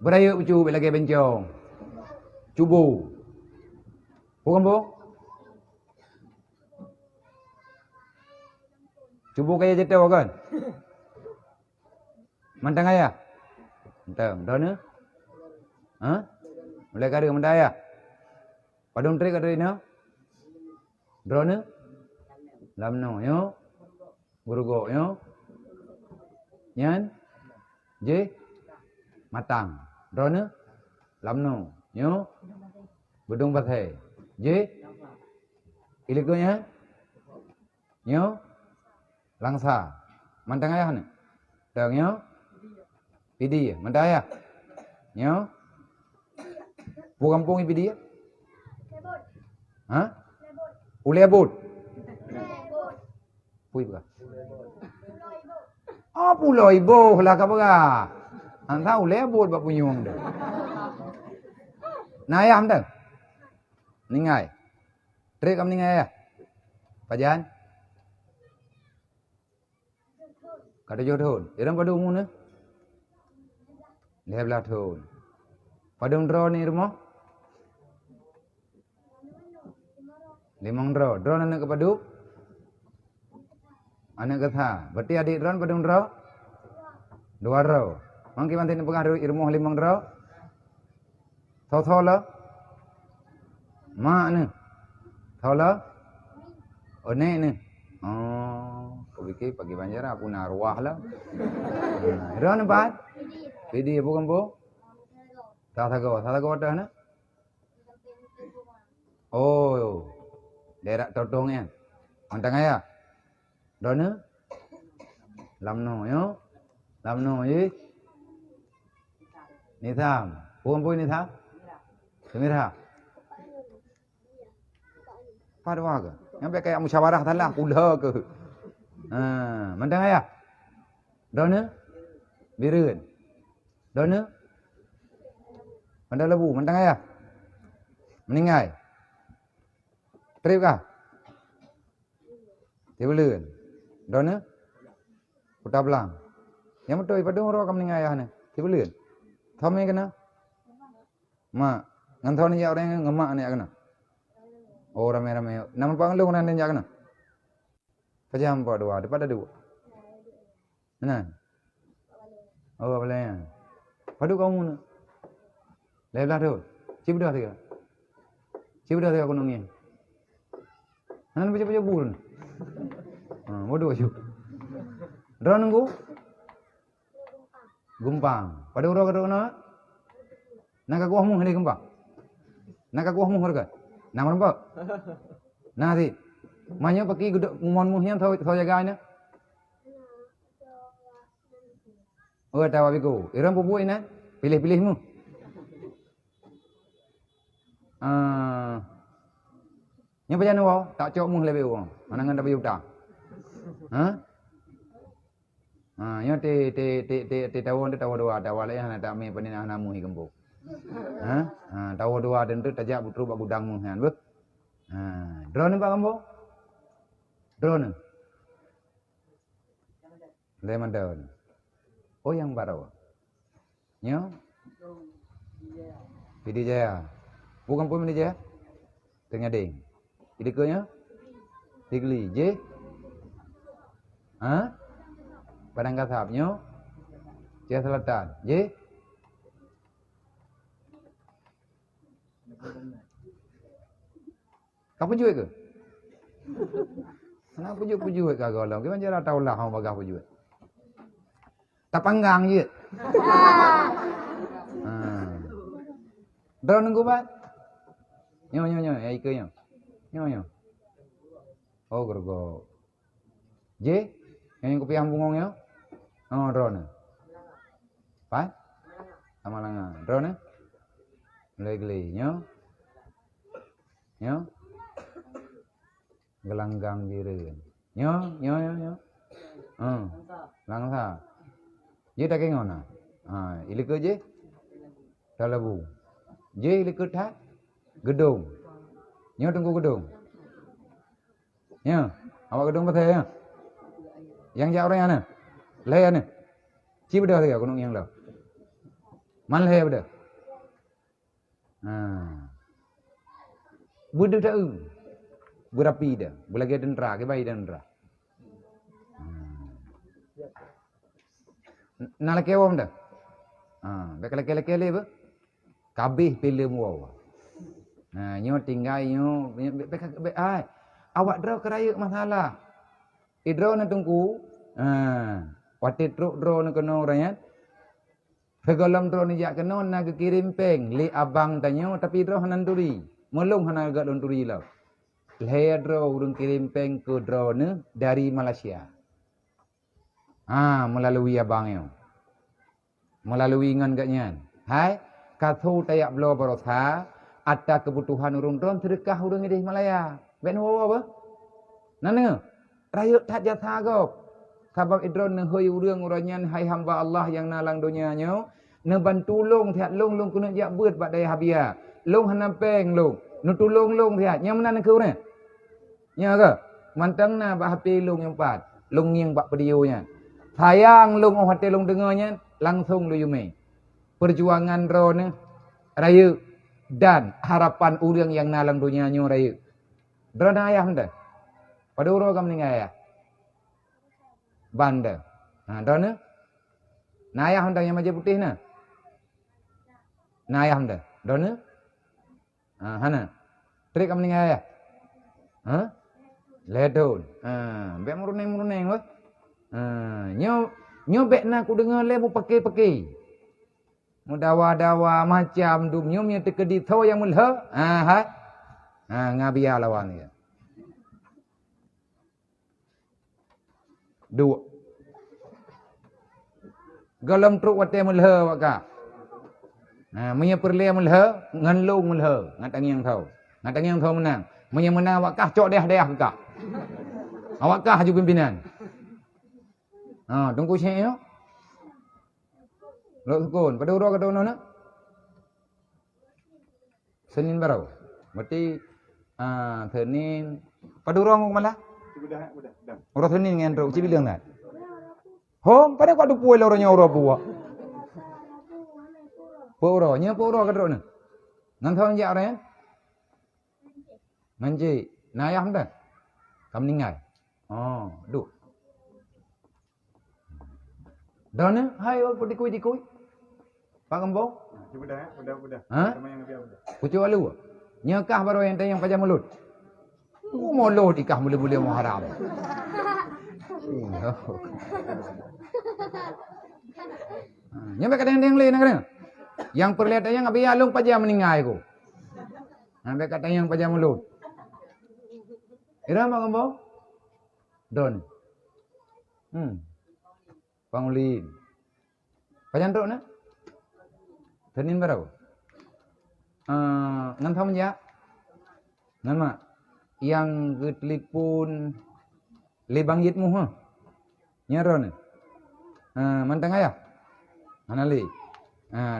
Beraya ucu lagi bencong. Cubu. Bukan bu? Cubu kaya jeta kan? Mantang ayah? Mantang. Dona? Mulai kada mantang ayah? Padung trik kada ini? Drone? Lamno, yo? Gurugo, yo? Nyan? Je? Matang. Drone? Lamno, yo? Bedung Bathai. Je? Ilikunya? Yo? Langsa. Mantang ayah ni? Dang yo? Pidi. Mantang ayah? Yo? Kampung pidi ya? Ulebut. Pui buka. Pulau Ibu lah kapura. Anta ulebut bak punyung dah. Nayam dah. Ningai. Trik kam ningai ya? Pajan? Kata jodoh. Irang pada umum ni? Leblah thon. Padung draw ni rumah? 5 draw. Draw anak ke padu? Anak kata. Berarti adik draw padung draw? 2 draw. Mungkin nanti nak pengaruh rumah 5 draw? Tahu lah? Mak ni? Tahu lah? Nek ni? Kau fikir pagi banjar aku nak arwah lah. Draw ni pak? Pidi bukan bu? Tak tahu ada na? Oh, daerah Totong ya. Mantang ayah. Dona? Lamno yo. Lamno ye. Nitham. Bukan bu nitham? Semira. Padwa ke? Yang kayak musyawarah talah pula ke? Mantang ayah. Dona? Birun. Dona? Mandang lebu, mantang ayah. Meninggal. Trip kah? Tiba bulan. Dona? Putar belang. Yang betul pada orang kamu dengan ayah ni. Tiba lihat. Tahu ni kena? Mak. Ngan tahu ni orang yang ngemak ni kena. Oh ramai-ramai. Nama panglung nanti ni kena. Pajam apa dua? Daripada dua. Mana? Oh boleh ya. Padu kamu ni. Lepas tu. Cipu dah tiga. Cipu dah tiga konon ni. Nanti baca-baca bulan. Bodoh aja. Drone nunggu. Gumpang. Pada orang kata mana? Nak aku ahmu hari gumpang. Nak aku ahmu harga. Nama apa? Nanti. Mana pakai gudok muan-muan tahu jaga ini? Oh tahu aku. Iram pupu ini. Pilih-pilihmu. Yang macam mana? Tak cok mu lebih orang. Mana ngan tak bayar utang. Yang te tahu dua leh hana tak me panin hana mu higembo. Tahu dua dan tu tajak putru bak gudang mu han be. Drone pak kambo? Drone. Lemon daun. Oh yang baru. Nyo? Pidi Jaya. Bukan pun Pidi Jaya. Tengah ding. Jadi nya? Tigli. J? Padang Kasapnya? Jaya Selatan. J? Kau pujuk ke? Kenapa pujuk ke kau? Gimana cara tahu lah kau bagah pujuk? Tak panggang je. Dah nunggu bat? Nyo, ya ikutnya. Nyo. Oh, gergo. J? Yang kopi ambungong ya? Oh, drone. Pai? Sama langa. Drone? Geli. Nyo? Gelanggang diri. Nyo. Langsa. J tak kengon na. Ilike je? Dalabu. J ilike tak? Gedung. Nyo tunggu gedung. Nyo. Awak gedung betul ya? Yang jauh orang mana? Leh mana? Cip dah dia gunung yang lau. Man leh dah. Budak tak berapi dah. Bulagi dendra, ke bayi dendra. Nak laki awam dah. Laki le ber. Kabih pilih muaw. Nyo tinggal nyo. Awak draw keraya masalah. Draw na tungku. Wati truk draw na kena orangnya. Pegolam draw ni jak kena nak kirim peng. Li abang tanya tapi draw hanan turi. Melung hanan agak don turi lah. Leh draw urung kirim peng ke draw ni dari Malaysia. Melalui abangnya. Melalui ingan katnya. Hai, katho tayak belo barotha, ada kebutuhan urung drone sedekah urung di Malaya. Ben wawa apa? Nana, rayuk tak jasa kau. Sebab idron ne hoy urang uranyan hai hamba Allah yang nalang dunianya, ne bantu long tiat long kena jak beut bak daya habia. Long hanam peng long, nu tulong tiat. Yang mana ne kau ne? Nya ke? Mantang na bak HP long yang pat. Long nyeng bak videonya. Sayang long hati long dengarnya langsung lu yume. Perjuangan drone raya dan harapan urang yang nalang dunianya raya. Drone ayah hendak. Pada urang kamu dengan ayah. Banda. Drone. Na ayah hendak yang macam putih na. Na ayah hendak. Drone. Hana. Trik kamu dengan ayah. Ledon. Bek muruneng weh. Nyo bek nak aku dengar le mu pakai. Mu dawa macam dum nyo nya tekedi tho yang mulha. Ngabia lawan dia. Dua. Galam truk wate mulha waka. Munya perle mulha ngan long mulha ngat angiang tho. Ngat angiang tho menang. Munya menang wakah cok deh ka. Awakah ju pimpinan. Tunggu syekh yo. Lok sukun, pada urang kata nak? Senin baru. Berarti Senin pada urang malah? Budak. Urang Senin ngan rok cibilang nak. Hom, pada kau tu puai loranya orang buat. Pura kedok ni. Ngan tahu je orang ya? Manji, nayah dah. Kamu meninggal. Oh, duk. Dah ni, hai orang dikui. Pak Kembang? Cuba dah, budak. Ha? Sama yang biar budak. Pucuk alu. Nyakah baru yang tayang pajak mulut. Mulut ikah boleh-boleh mau haram. Nyampe kadang-kadang lain kadang. Yang perlihat yang abi alung pajak meninggal aku. Sampai kata yang pajak mulut. Ira Pak Kembang? Don. Pangulin. Pajak truk na? Tenin berapa? Ngan tahu ya? Ngan mak? Yang telepon lebang yitmu ha? Nyaron. Mantang ayah? Manali.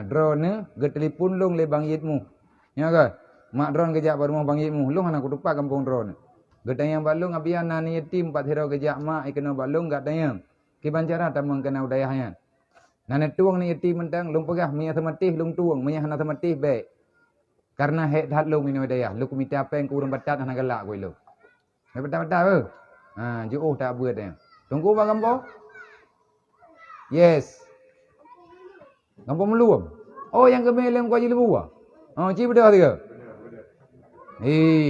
Drone ge telepon long lebang yitmu. Nya ke? Mak drone gejak baru mau bang yitmu. Long anak kutupak kampung drone. Gedayang balung abian nani yatim 4 hero gejak mak ikena balung gak dayang. Ki bancara tamang kena udayahnya. Nana tuang ni yatim mentang long pegah mia tematih long tuang mia hana tematih baik. Karena hek dat long ini dayah. Lu kumita apa yang kurang batat hana galak koi lu. Mai batat ke? Juuh tak buat dia. Tunggu bang kampung. Yes. Kampung meluam. Oh yang kemeleng kau jadi buah. Oh cik bedah dia.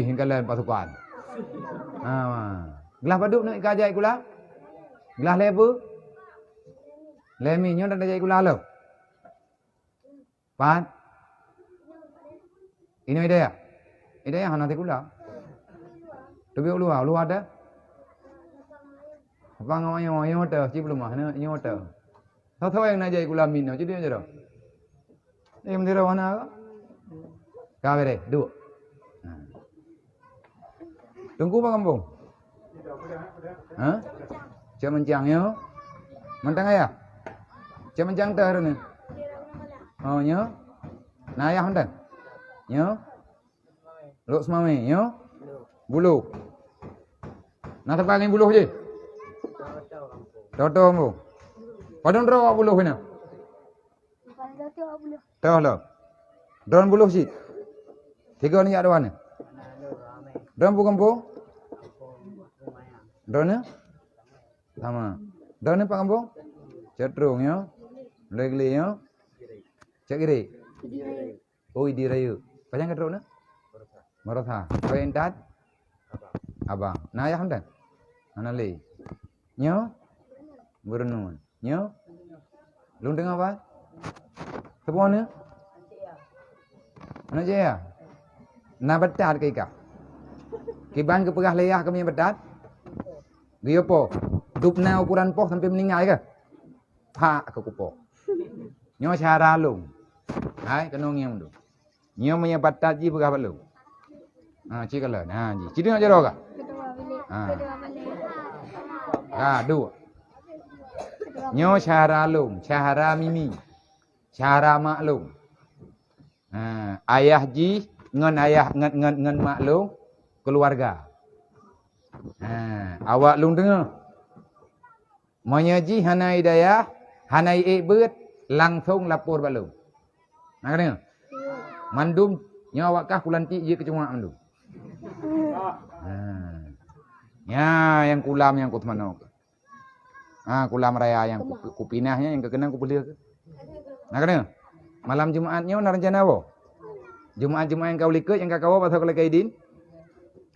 Hinggalan pasukan. Gelah paduk nak kajai kula. Gelah lebu. Lemi nyo dak jai kula lo. Pan. Ini ida ya. Ida ya hana kula. Tapi lu ada. Apa ngayo ta cik belum mana nyo ta. Tahu yang nak jai kula min cik dia je dah. Mentira wana. Ka bere, duk. Tunggu Pak Kampung. Cak mencang yo. Mentang ayah. Cak mencang tar ni. Oh nyo. Nah ayah mentang. Nyo. Lok semame nyo. Buluh. Nak tepangin buluh je. Toto mu. Padon ro buluh ni. Tahu lo. Don buluh si. Tiga ni ada mana? Don bu kampung? Don ni? Sama. Don ni Pak Kampung? Cetrung yo. Legli yo. Cak kiri. Oh di rayu. Panjang ketruk ni? Marotha. Kau entat? Abang. Nah ayah hendak? Anali. Nyo? Bernun. Nyo? Lu dengar apa? Sebuah ni? Mana je ya? Na betat ke ikah? Kiban ke pegah leyah kami betat? Dia po? Dupna ukuran poh sampai meninggal ke? Pak ke kupo. Nyo cara lung. Hai kenong yang tu. Nyo punya betat ji pegah balung. Cik kalau. Ji. Cik dengar jero ka? Dua. Nyo cara lung, cara mimi. Cara maklum. Ayah ji ngan ayah ngan maklum keluarga. Awak lung dengar. Menyaji hanai daya, hanai bet langsung lapor balung. Nak dengar? Mandum nyawak kah kulanti je kecuma mandum. Ya yang kulam yang kutmano. Kulam raya yang kupinahnya yang kekenang kubelia ke. Nak dengar? Malam Jumaatnya nak rencana apa? Jumaat yang kau likut yang kau pasal kalau kaidin.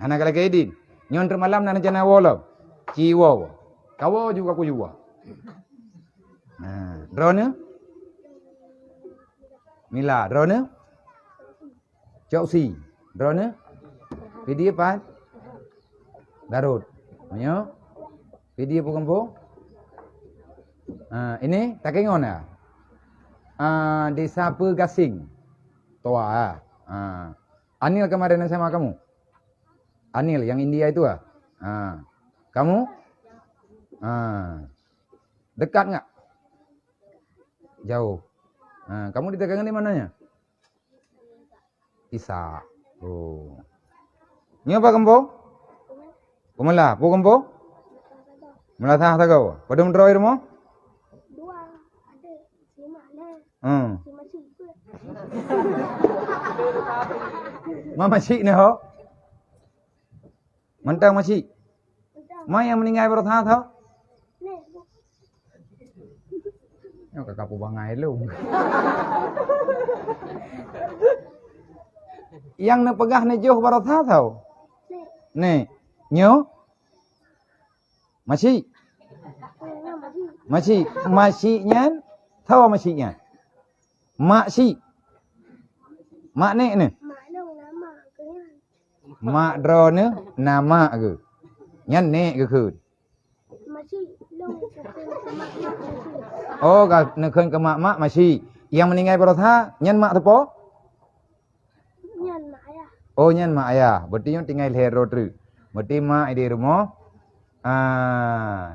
Anak kalau kaidin. Nyon malam nak rencana apa lo? Ciwo. Kau juga aku juga. Drone? Mila, drone? Chelsea, drone? Video apa? Darut. Menyo? Video apa kampung? Ini tak kengon ya? Desa Pegasing. Toa. Anil kemarin sama kamu. Anil yang India itu Kamu? Dekat enggak? Jauh. Kamu di Tegangan di mananya? Isa. Oh. Ni apa kampung? Kumala, po kampung? Mula tah tagaw. Padum droir mo? Hmm. Si masih tu. Mak makcik ni ho. Mentang makcik. Entah. Mak yang meninggal bertahap tau. Ni. Yo kakak pu bangai lu. Yang nak pegah ni jauh bertahap tau. Ni. Ni, nyo. Makcik. Ni masih. Makcik, makciknya tahu makciknya. Makcik. Mak ni ni. Mak dong nama kena. Mak dro ni nama ke? Nyan ni ke khun. Masih dong kena mak masih. Oh, ka nak khun ke mak makcik. Yang meninggal bertahap nyan mak tepo? Nyan mak ayah. Oh, nyan mak ayah. Berarti yang tinggal hero tu. Berarti mak di rumah.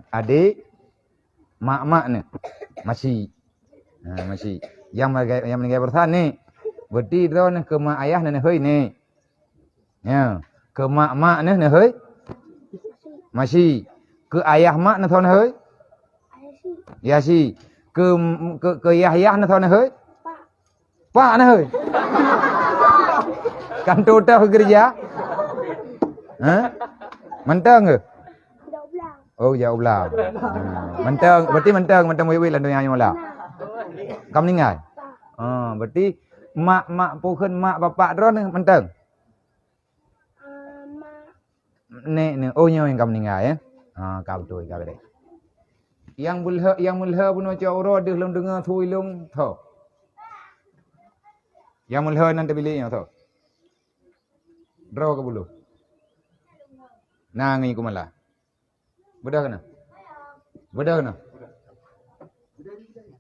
Adik mak ni masih masih yang meninggal bertahap ni berarti dia ni ke mak ayah ni hoi ni ya ke mak ni hoi masih ke ayah mak ni thon hoi Ayah si. ya si ke ayah ni thon hoi Pak. pak ni hoi kan total kerja mentang ke Dok belang. oh jauh belah mentang berarti mentang wei lan dunia nyola kamu meninggal berarti mak pukun mak bapak dron ni mentang. Mak. Ni oh nyo yang kamu meninggal ya. Kau betul kau betul. Yang mulha pun macam orang dia belum dengar thui long tho. Yang mulha nanti biliknya tho. Draw ke bulu. Nah ngi ku malah. Bedah kena. Bedah kena.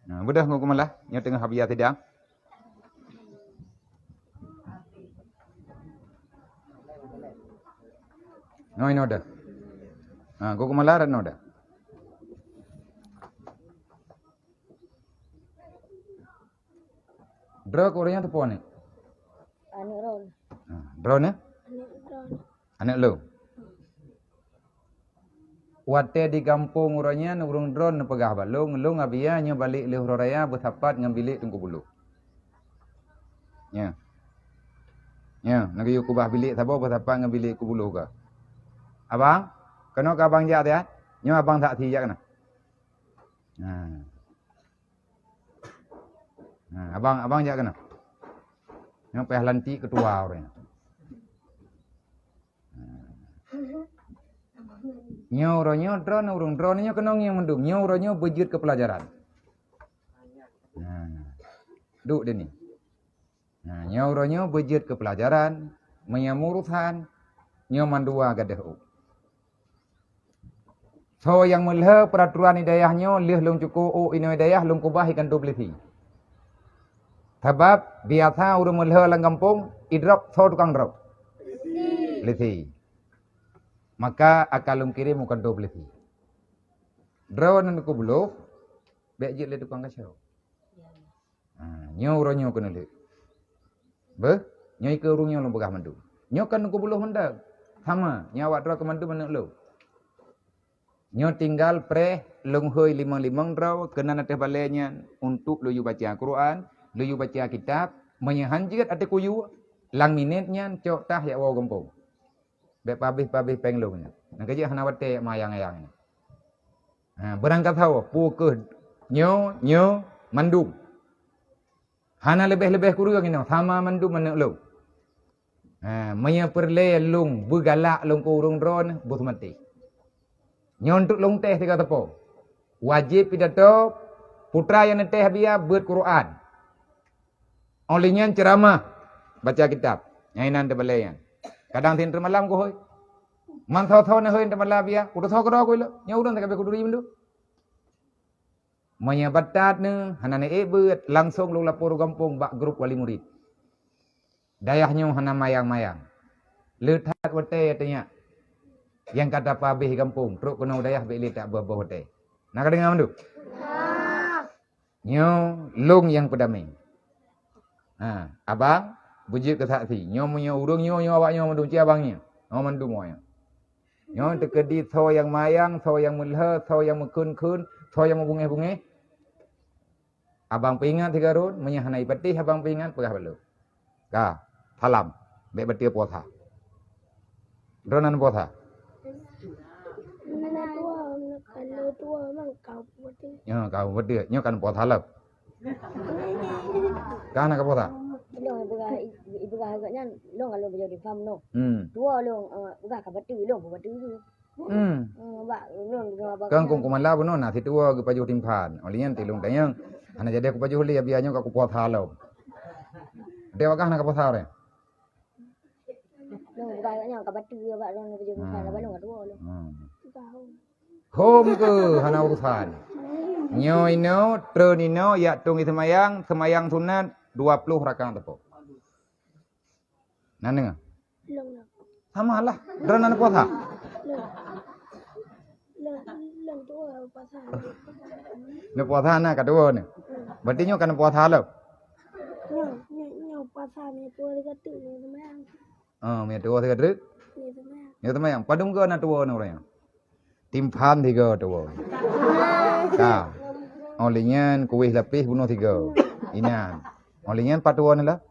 Nah, bedah ku malah nyo tengah habia tidak. No inoda. Kau kemalaran noda. Draw ko orangnya tu po ni. Anak Ron. Draw ni? Anak Ron. Anak lu. Wate di kampung orangnya urung drone na pegah balung lung abia nya balik le raya bersapat ngam bilik tunggu bulu. Ya. Ya, nak yu kubah bilik sabo bersapat ngam bilik ku bulu ka. Abang, kena ke abang jat ya? Nyo abang tak ti jak kena. Abang jak kena. Nyo peh lanti ketua orang. Nyo drone urung drone nyo kena ngi mendung. Nyo bejut ke pelajaran. Duk dia ni. Nyo bejut ke pelajaran, menyamurutan, nyo mandua gadah. So yang mulha peraturan hidayahnya lih lung cukup ini hidayah lung kubah ikan tu beliti. Sebab biasa urang mulha lang kampung idrop so tukang drop. Beliti. Maka akal lung kirim bukan tu beliti. Draw nan ku belum bejit le tukang kacau. Nyo uronyo kena le. Be, nyo ke urungnya lung pegah mandu. Nyo kan ku belum hendak. Sama, nyawa draw ke mandu manak lu. Nyo tinggal pre lung hoi limang draw kena nateh balenya untuk lu baca Quran, lu baca kitab, menyahanjit ate kuyu lang minitnya cok tah ya wa gempong. Be pabih penglungnya. Nak kerja hana wate mayang-ayang. Berangkat hawa pukeuh nyo mandum. Hana lebih kurang ini sama mandum manak lu. Maya perle lung begalak lung kurung dron butuh mati. Nyontuk long teh tiga tepo. Wajib pidato putra yang neteh biya buat Quran. Olehnya ceramah baca kitab. Nyainan te balayan. Kadang tin malam ko hoy. Man thau na hoy te malam biya. Udah thau ko ko lo. Nya urang te kabe kuduri mendu. Manya batat ne hanane beut langsung lu lapor kampung bak grup wali murid. Dayahnya hana mayang-mayang. Letak wate tanya. Yang kata pabih kampung, truk kena udayah beli tak buah-buah hotel. Nak dengar mandu? Nyo lung yang pedaming. Abang bujik ke saksi. Nyo punya urung nyo awak nyo mandu ci abangnya. Nyo mandu moyo. Nyo tekedi tho yang mayang, tho yang mulha, tho yang mekun-kun, tho yang membunge-bunge. Abang pingat 3 run, menyahanai patih abang pingat pegah balu. Ka, thalam, be betia potha. Dronan potha. Mana tua, kalau tua memang kau berarti. Nyo kau betia, nyo kan potha lep. Kana ka potha. Long ibu agaknya long kalau belajar di farm no. Hmm. Tua long uga ka batu long batu tu. Hmm. Ba long ba. Kang kung kumala bono na titua ke paju timpan. Olian tilung tayang. Ana jadi aku paju holi bianyo ka ku potha lo. Dewa kah na ka potha re. Long uga agaknya ka batu ba long belajar di farm ba long tua long. Tahu. Hom ke hana urusan. Nyo ino, tren ino, ya tung semayang sunat 20 rakaat tepo. Nana Long nak. sama lah. Dronan potha. Long tua pasal. Ne potha na kadua ne. Berarti nyo kan potha lo. Nyo pasal ni tua dekat tu ni semang. Me tua thiga druk. Ni semang. Nyo semayang padum ke na tua no orang. Timpan thiga tua. Ka. Olinyan kuih lapis bunuh 3. Inan. Olinyan patua ni lah.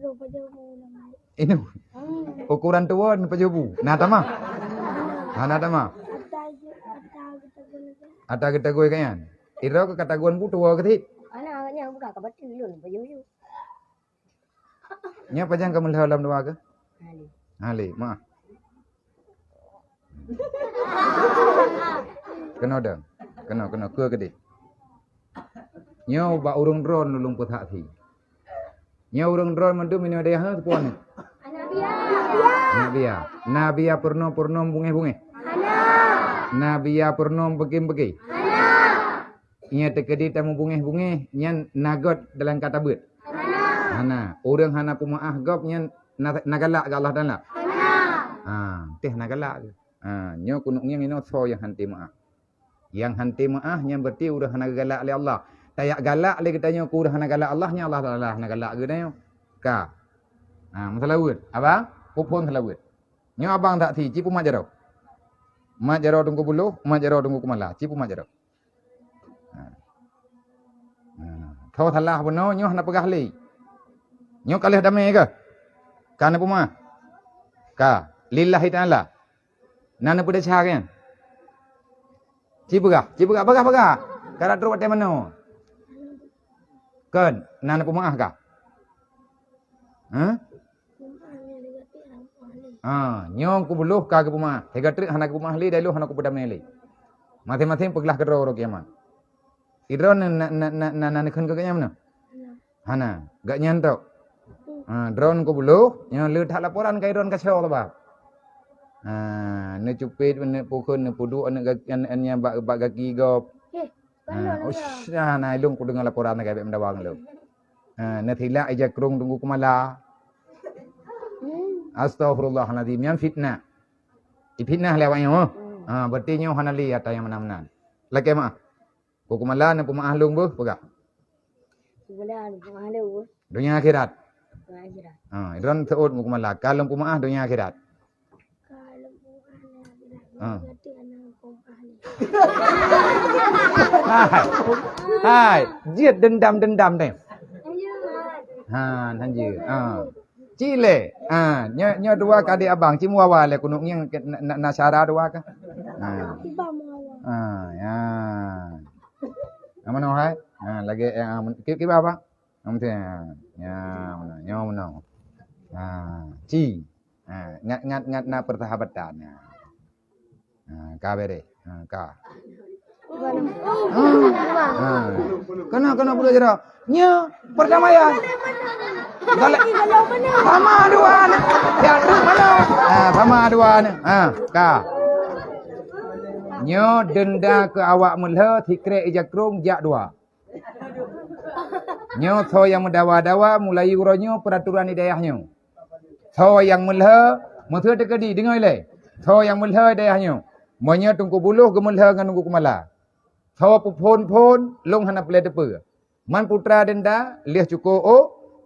Paju mu nama. Ini ukuran tua ni pajubu. Nah tama. Hana tama. Ata kita gue kayan. Iro ke kata gue bu tua ke ti. Ana agaknya uga ka batu long baju tu. Nya pajang kamu dalam doa ke? Hali, maaf. Kena dah. Kena ke gede. Nyo ba urung dron lulung putha thi. Nyo urung dron mandu minyo dia ha puan. Nabiya purno bunge. Nabiya purno begi. Nya tekedi tamu bunge. Nyan nagot dalam kata bet. Hana, urang hana pumaah gop nyan nagalak ke Allah Taala. Teh nagalak. Nyo kunuknya minot so yang hanti maah. Yang hanti maah yang berarti udah hana galak oleh Allah. Tayak galak le kita nyo ku udah hana galak Allah nya Allah Taala hana galak ge nyo. Ka. Masalah wud. Abang, pupun salah wud. Nyo abang tak thi cipu mak jarau. Mak jarau tunggu buluh, mak jarau tunggu kumala, cipu mak jarau. Thau thalah bono nyo hana pegah le. Nyo kalih damai ke? Kana puma. Ka, lillahi taala. Nana puda cahkan. Cipuga, baga. Kara tru ate mano. Kan, nana pumaah ka? Nyong ku buluh ka ke pumaah. Hega trik hana ke pumaah li dailu hana ku puda meli. Mathe-mathe peglah ke ro kiamat. Idro na khun ke kanyam no. Hana, gak nyantok. Drone ku buluh, nyong le thak laporan kai drone ka chau la ba. Ne cupit ne pukun ne pudu ne anya bak gaki gop. Nah ilung ku dengar laporan ne kai mendawang lu. Ne thila aja krung tunggu kumala. Astaghfirullahalazim yang fitnah. Fitnah lewatnya. Berarti nyo hanali ata yang mana-mana. Laki mak. Ku kumala ne pumaah lung bu pegah. Bulan pumaah lu. Dunia akhirat. Akhirat. Idron teut mu kumala kalung pumaah dunia akhirat. Hai, jiat dendam deh. Hanji. Cile. Nyo dua kadi abang cimu awal le kunuk yang nasara dua ka. Tiba mau. Ya. Amano hai? Lagi kiba apa? Amte. Ya, mana. Ci. Ngat na persahabatan. Ka bere. Ka. Kena pula jera. Nya perdamaian. Sama dua. Ya, mana? Sama dua. Ka. Nyo denda ke awak mulha thikre ijakrung jak dua. Nyo tho yang mendawa-dawa mulai uronyo peraturan hidayahnya. Tho yang mulha muthu tekedi dengai le. Tho yang mulha hidayahnya. Monya tungku buluh ke mulha ngan tungku kumala. Tho pun long hana ple depe. Man putra denda liah cuko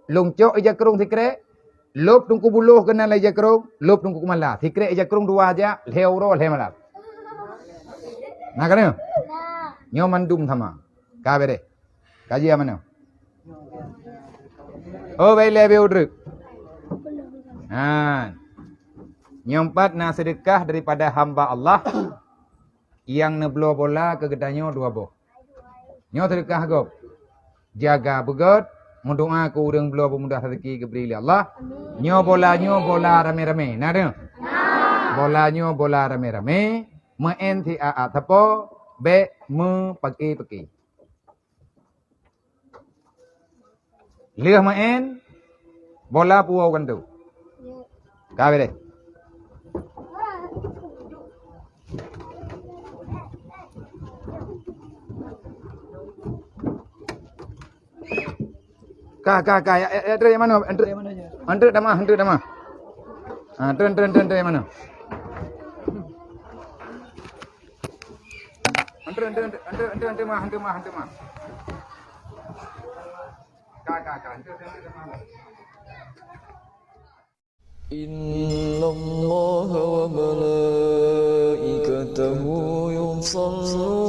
long cok ijakrung thikre. Lop tungku buluh kena le ijakrung, lop tungku kumala. Thikre ijakrung dua aja leuro lemalap. Nah kan nyo mandum sama. Ka bere. Kaji yang mana? Oh, baik lebih udruk. Nyompat na sedekah daripada hamba Allah yang neblo bola ke gedanyo 2 boh. Nyo sedekah gop. Jaga begot, mendoa ku urang belo pemudah rezeki ke beri Allah. Nyo bola rame-rame. Nah dengar? Bola rame-rame, men ti a tapo be me pagi-pagi. Lihat main bola puau kan tu. Kau deh. Kak, ya, yang mana? Antre dah mah. Antre yang mana? Antre mah. Kak, antre mah. Inna Allah wa malaikatahu yusalluna